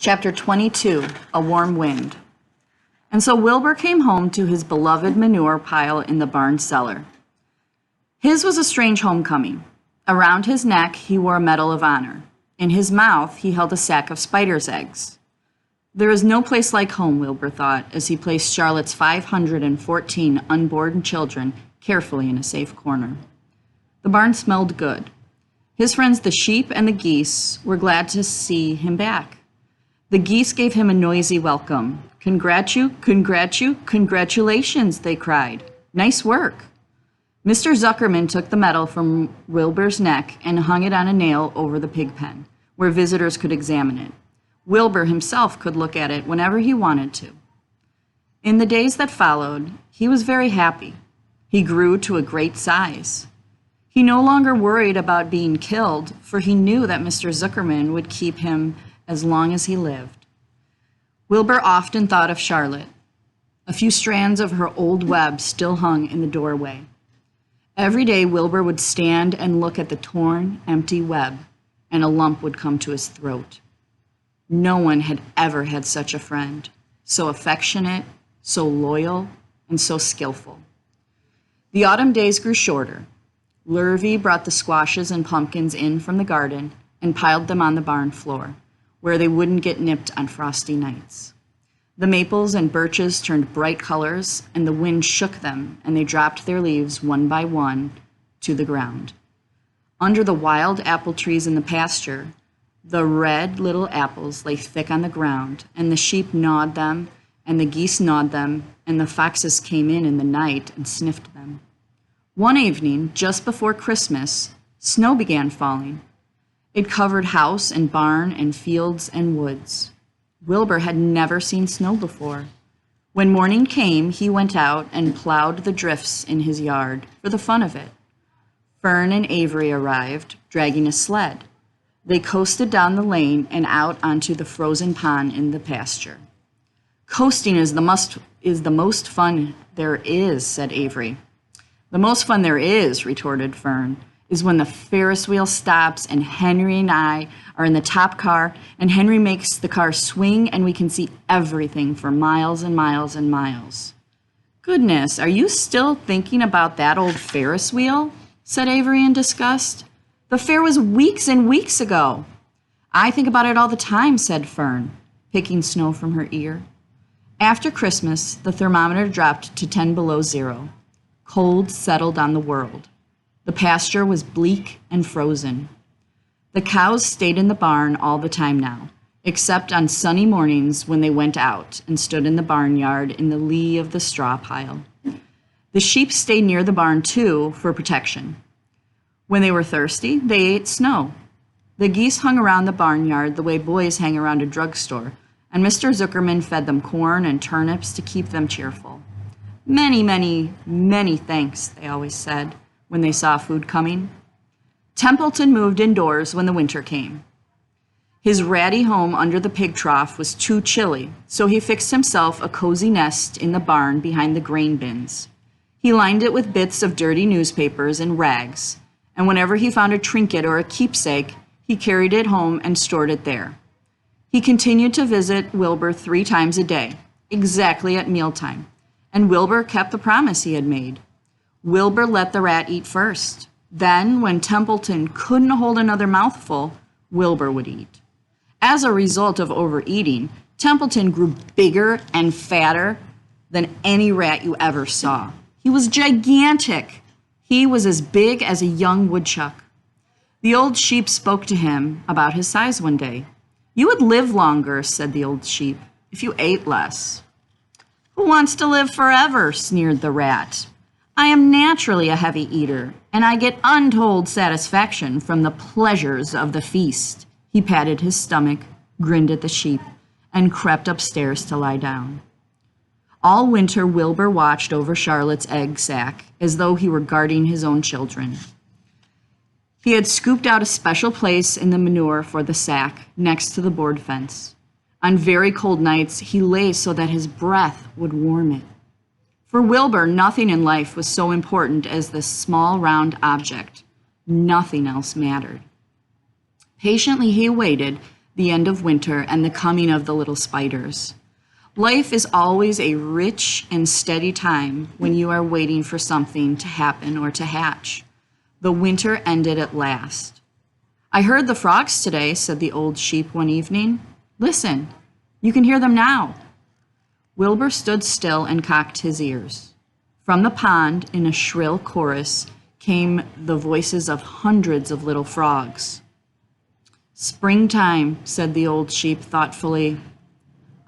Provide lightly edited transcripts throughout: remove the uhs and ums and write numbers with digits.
Chapter 22, A Warm Wind. And so Wilbur came home to his beloved manure pile in the barn cellar. His was a strange homecoming. Around his neck, he wore a medal of honor. In his mouth, he held a sack of spider's eggs. There is no place like home, Wilbur thought, as he placed Charlotte's 514 unborn children carefully in a safe corner. The barn smelled good. His friends, the sheep and the geese, were glad to see him back. The geese gave him a noisy welcome. Congratulations, they cried. Nice work. Mr. Zuckerman took the medal from Wilbur's neck and hung it on a nail over the pig pen, where visitors could examine it. Wilbur himself could look at it whenever he wanted to. In the days that followed, he was very happy. He grew to a great size. He no longer worried about being killed, for he knew that Mr. Zuckerman would keep him as long as he lived. Wilbur often thought of Charlotte. A few strands of her old web still hung in the doorway. Every day, Wilbur would stand and look at the torn, empty web, and a lump would come to his throat. No one had ever had such a friend, so affectionate, so loyal, and so skillful. The autumn days grew shorter. Lurvy brought the squashes and pumpkins in from the garden and piled them on the barn floor, where they wouldn't get nipped on frosty nights. The maples and birches turned bright colors, and the wind shook them, and they dropped their leaves one by one to the ground. Under the wild apple trees in the pasture, the red little apples lay thick on the ground, and the sheep gnawed them, and the geese gnawed them, and the foxes came in the night and sniffed them. One evening, just before Christmas, snow began falling. It covered house and barn and fields and woods. Wilbur had never seen snow before. When morning came, he went out and plowed the drifts in his yard for the fun of it. Fern and Avery arrived, dragging a sled. They coasted down the lane and out onto the frozen pond in the pasture. Coasting is the most fun there is, said Avery. The most fun there is, retorted Fern, is when the Ferris wheel stops and Henry and I are in the top car and Henry makes the car swing and we can see everything for miles and miles and miles. Goodness, are you still thinking about that old Ferris wheel? Said Avery in disgust. The fair was weeks and weeks ago. I think about it all the time, said Fern, picking snow from her ear. After Christmas, the thermometer dropped to 10 below zero. Cold settled on the world. The pasture was bleak and frozen. The cows stayed in the barn all the time now, except on sunny mornings when they went out and stood in the barnyard in the lee of the straw pile. The sheep stayed near the barn, too, for protection. When they were thirsty, they ate snow. The geese hung around the barnyard the way boys hang around a drugstore, and Mr. Zuckerman fed them corn and turnips to keep them cheerful. Many, many, many thanks, they always said when they saw food coming. Templeton moved indoors when the winter came. His ratty home under the pig trough was too chilly, so he fixed himself a cozy nest in the barn behind the grain bins. He lined it with bits of dirty newspapers and rags, and whenever he found a trinket or a keepsake, he carried it home and stored it there. He continued to visit Wilbur 3 times a day, exactly at mealtime, and Wilbur kept the promise he had made. Wilbur let the rat eat first. Then, when Templeton couldn't hold another mouthful, Wilbur would eat. As a result of overeating, Templeton grew bigger and fatter than any rat you ever saw. He was gigantic. He was as big as a young woodchuck. The old sheep spoke to him about his size one day. "You would live longer," said the old sheep, "if you ate less." "Who wants to live forever?" sneered the rat. "I am naturally a heavy eater, and I get untold satisfaction from the pleasures of the feast." He patted his stomach, grinned at the sheep, and crept upstairs to lie down. All winter, Wilbur watched over Charlotte's egg sack as though he were guarding his own children. He had scooped out a special place in the manure for the sack next to the board fence. On very cold nights, he lay so that his breath would warm it. For Wilbur, nothing in life was so important as this small, round object. Nothing else mattered. Patiently he awaited the end of winter, and the coming of the little spiders. Life is always a rich and steady time when you are waiting for something to happen or to hatch. The winter ended at last. "I heard the frogs today," said the old sheep one evening. "Listen, you can hear them now." Wilbur stood still and cocked his ears. From the pond, in a shrill chorus, came the voices of hundreds of little frogs. "Springtime," said the old sheep thoughtfully.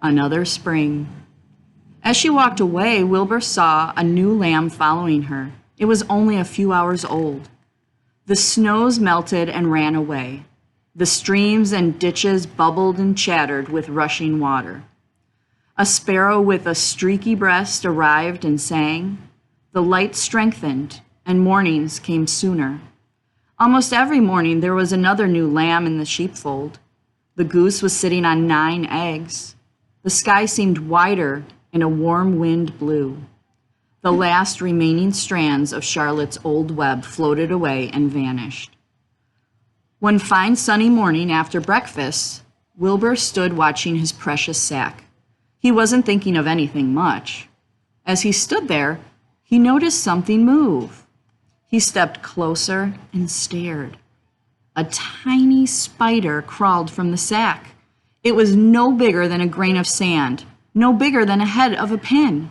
"Another spring." As she walked away, Wilbur saw a new lamb following her. It was only a few hours old. The snows melted and ran away. The streams and ditches bubbled and chattered with rushing water. A sparrow with a streaky breast arrived and sang. The light strengthened, and mornings came sooner. Almost every morning there was another new lamb in the sheepfold. The goose was sitting on 9 eggs. The sky seemed wider and a warm wind blew. The last remaining strands of Charlotte's old web floated away and vanished. One fine sunny morning after breakfast, Wilbur stood watching his precious sack. He wasn't thinking of anything much. As he stood there, he noticed something move. He stepped closer and stared. A tiny spider crawled from the sack. It was no bigger than a grain of sand, no bigger than a head of a pin.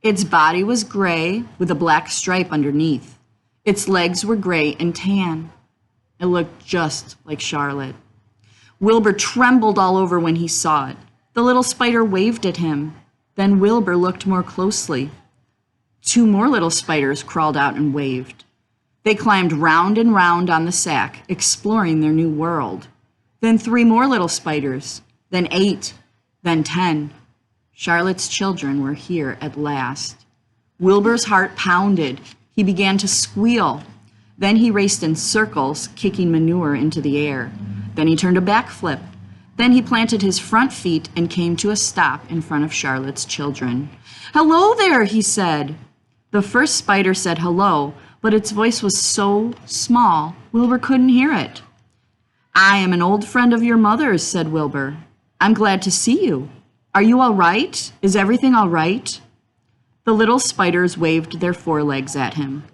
Its body was gray with a black stripe underneath. Its legs were gray and tan. It looked just like Charlotte. Wilbur trembled all over when he saw it. The little spider waved at him. Then Wilbur looked more closely. 2 more little spiders crawled out and waved. They climbed round and round on the sack, exploring their new world. Then 3 more little spiders, then 8, then 10. Charlotte's children were here at last. Wilbur's heart pounded. He began to squeal. Then he raced in circles, kicking manure into the air. Then he turned a backflip. Then he planted his front feet and came to a stop in front of Charlotte's children. "Hello there," he said. The first spider said hello, but its voice was so small, Wilbur couldn't hear it. "I am an old friend of your mother's," said Wilbur. "I'm glad to see you. Are you all right? Is everything all right?" The little spiders waved their forelegs at him.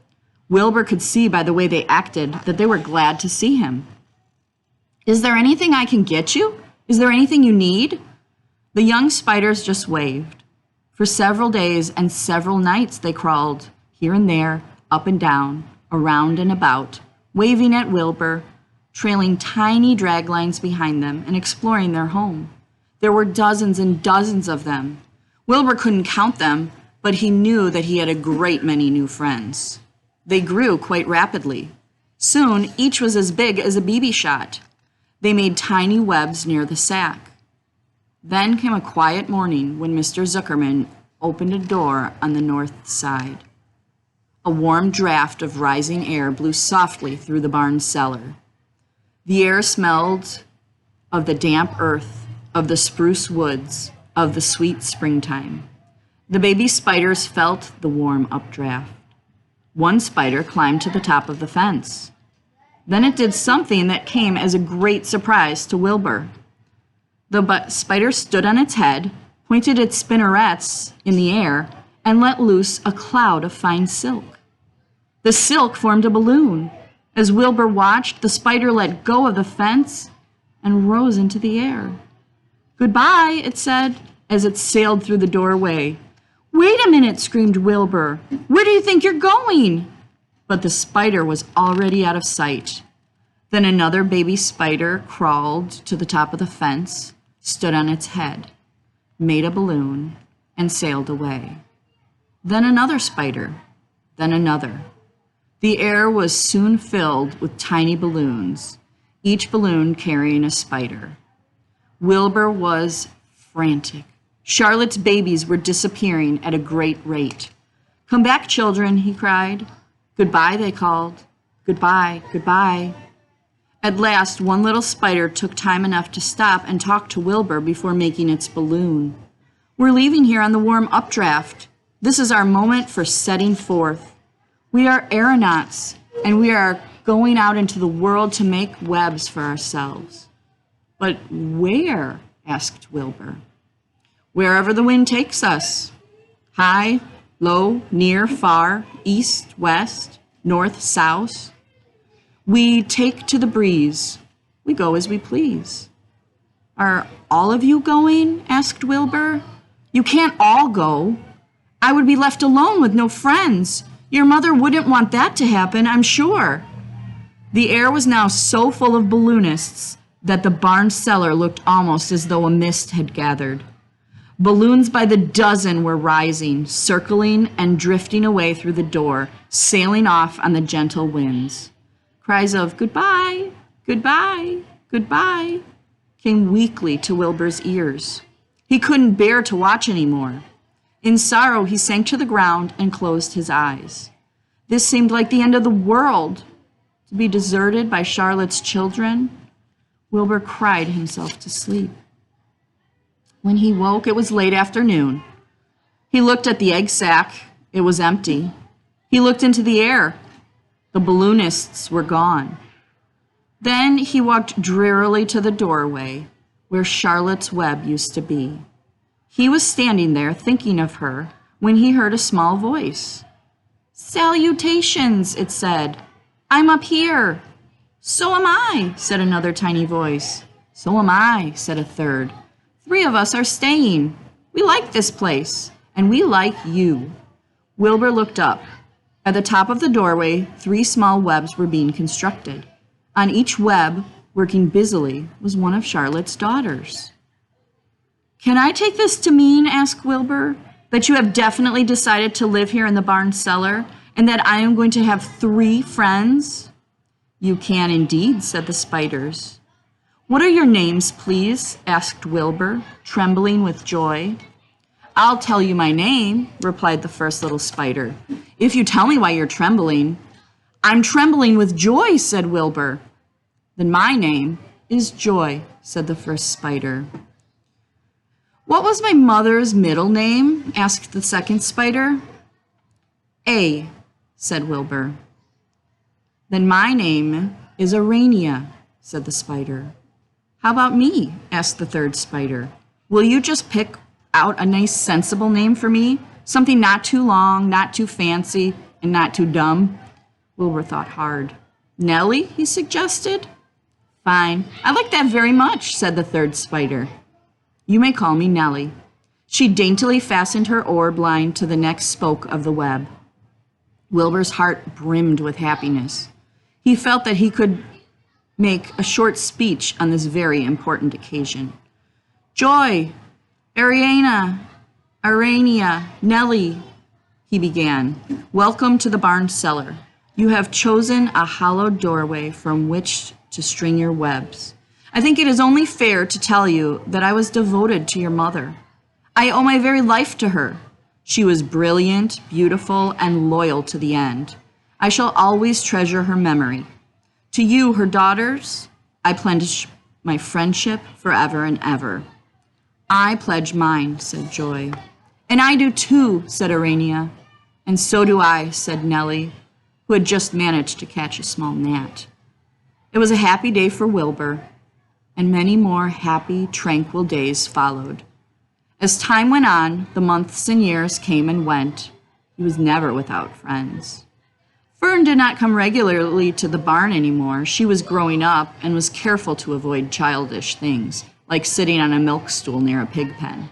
Wilbur could see by the way they acted that they were glad to see him. "Is there anything I can get you? Is there anything you need?" The young spiders just waved. For several days and several nights they crawled, here and there, up and down, around and about, waving at Wilbur, trailing tiny drag lines behind them and exploring their home. There were dozens and dozens of them. Wilbur couldn't count them, but he knew that he had a great many new friends. They grew quite rapidly. Soon, each was as big as a BB shot. They made tiny webs near the sack. Then came a quiet morning when Mr. Zuckerman opened a door on the north side. A warm draft of rising air blew softly through the barn cellar. The air smelled of the damp earth, of the spruce woods, of the sweet springtime. The baby spiders felt the warm updraft. One spider climbed to the top of the fence. Then it did something that came as a great surprise to Wilbur. The spider stood on its head, pointed its spinnerets in the air, and let loose a cloud of fine silk. The silk formed a balloon. As Wilbur watched, the spider let go of the fence and rose into the air. "Goodbye," it said, as it sailed through the doorway. "Wait a minute," screamed Wilbur. "Where do you think you're going?" But the spider was already out of sight. Then another baby spider crawled to the top of the fence, stood on its head, made a balloon, and sailed away. Then another spider, then another. The air was soon filled with tiny balloons, each balloon carrying a spider. Wilbur was frantic. Charlotte's babies were disappearing at a great rate. "Come back, children," he cried. "Goodbye," they called. "Goodbye, goodbye." At last, one little spider took time enough to stop and talk to Wilbur before making its balloon. "We're leaving here on the warm updraft. This is our moment for setting forth. We are aeronauts, and we are going out into the world to make webs for ourselves." But where? Asked Wilbur. Wherever the wind takes us. High, low, near, far, east, west, north, south. We take to the breeze. We go as we please. Are all of you going? Asked Wilbur. You can't all go. I would be left alone with no friends. Your mother wouldn't want that to happen, I'm sure. The air was now so full of balloonists that the barn cellar looked almost as though a mist had gathered. Balloons by the dozen were rising, circling, and drifting away through the door, sailing off on the gentle winds. Cries of goodbye, goodbye, goodbye came weakly to Wilbur's ears. He couldn't bear to watch anymore. In sorrow, he sank to the ground and closed his eyes. This seemed like the end of the world. To be deserted by Charlotte's children. Wilbur cried himself to sleep. When he woke, it was late afternoon. He looked at the egg sack. It was empty. He looked into the air. The balloonists were gone. Then he walked drearily to the doorway where Charlotte's web used to be. He was standing there thinking of her when he heard a small voice. "Salutations," it said. "I'm up here." "So am I," said another tiny voice. "So am I," said a third. "3 of us are staying. We like this place, and we like you." Wilbur looked up. At the top of the doorway, 3 small webs were being constructed. On each web, working busily, was one of Charlotte's daughters. "Can I take this to mean," asked Wilbur, "that you have definitely decided to live here in the barn cellar, and that I am going to have 3 friends?" "You can indeed," said the spiders. "What are your names, please?" asked Wilbur, trembling with joy. "I'll tell you my name," replied the first little spider, "if you tell me why you're trembling." "I'm trembling with joy," said Wilbur. "Then my name is Joy," said the first spider. "What was my mother's middle name?" asked the second spider. "A," said Wilbur. "Then my name is Arania," said the spider. "How about me?" asked the third spider. "Will you just pick out a nice sensible name for me? Something not too long, not too fancy, and not too dumb?" Wilbur thought hard. "Nellie," he suggested. "Fine. I like that very much," said the third spider. "You may call me Nellie." She daintily fastened her orb line to the next spoke of the web. Wilbur's heart brimmed with happiness. He felt that he could make a short speech on this very important occasion. "Joy, Ariana, Arania, Nellie," he began. "Welcome to the barn cellar. You have chosen a hollowed doorway from which to string your webs. I think it is only fair to tell you that I was devoted to your mother. I owe my very life to her. She was brilliant, beautiful, and loyal to the end. I shall always treasure her memory. To you, her daughters, I pledge my friendship forever and ever." "I pledge mine," said Joy. "And I do too," said Arania. "And so do I," said Nellie, who had just managed to catch a small gnat. It was a happy day for Wilbur, and many more happy, tranquil days followed. As time went on, the months and years came and went. He was never without friends. Fern did not come regularly to the barn anymore. She was growing up and was careful to avoid childish things, like sitting on a milk stool near a pig pen.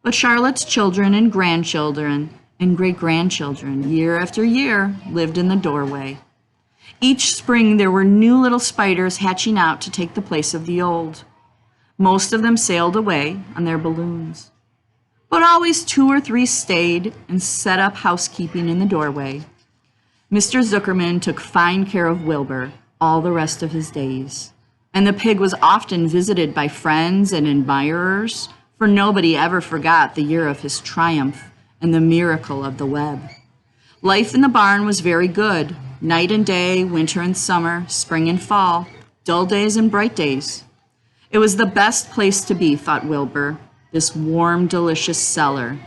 But Charlotte's children and grandchildren and great-grandchildren, year after year, lived in the doorway. Each spring there were new little spiders hatching out to take the place of the old. Most of them sailed away on their balloons. But always 2 or 3 stayed and set up housekeeping in the doorway. Mr. Zuckerman took fine care of Wilbur all the rest of his days, and the pig was often visited by friends and admirers, for nobody ever forgot the year of his triumph and the miracle of the web. Life in the barn was very good, night and day, winter and summer, spring and fall, dull days and bright days. It was the best place to be, thought Wilbur, this warm, delicious cellar,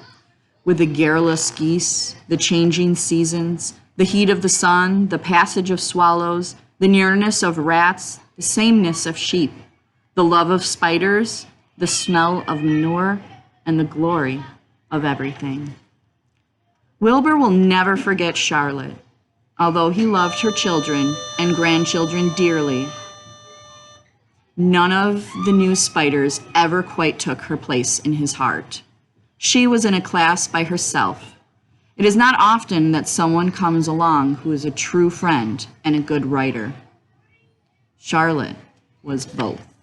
with the garrulous geese, the changing seasons, the heat of the sun, the passage of swallows, the nearness of rats, the sameness of sheep, the love of spiders, the smell of manure, and the glory of everything. Wilbur will never forget Charlotte. Although he loved her children and grandchildren dearly, none of the new spiders ever quite took her place in his heart. She was in a class by herself. It is not often that someone comes along who is a true friend and a good writer. Charlotte was both.